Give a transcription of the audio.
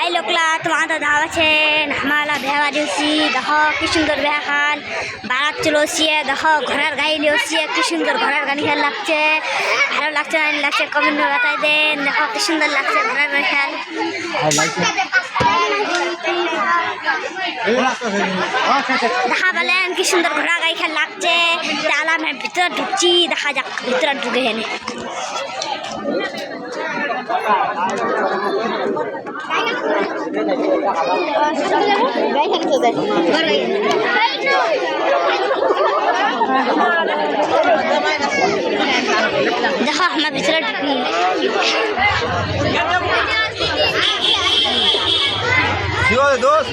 high লোকলা তোমাদের দাও আছেন হামালা বেহা দিয়েছি দেখো কি সুন্দর বেহা খান বারাত চলছিয়ে দেখো ঘোড়ার গাড়ি লিয়েছি কি সুন্দর ঘোড়ার গাড়ি খেয়াল লাগছে ভালো লাগছে না লাগছে কমেন্ট বাতাই দেন দেখো কি সুন্দর লাগছে ঘোড়ার গাড়ি খেয়াল দেখা বলেন কি সুন্দর ঘোড়া গাড়ি খেয়াল লাগছে তাহলে আমি ভিতরে ঢুকছি দেখা যাক ভিতরে ঢুকে হেনে देखो हमारे भीतर दोस्त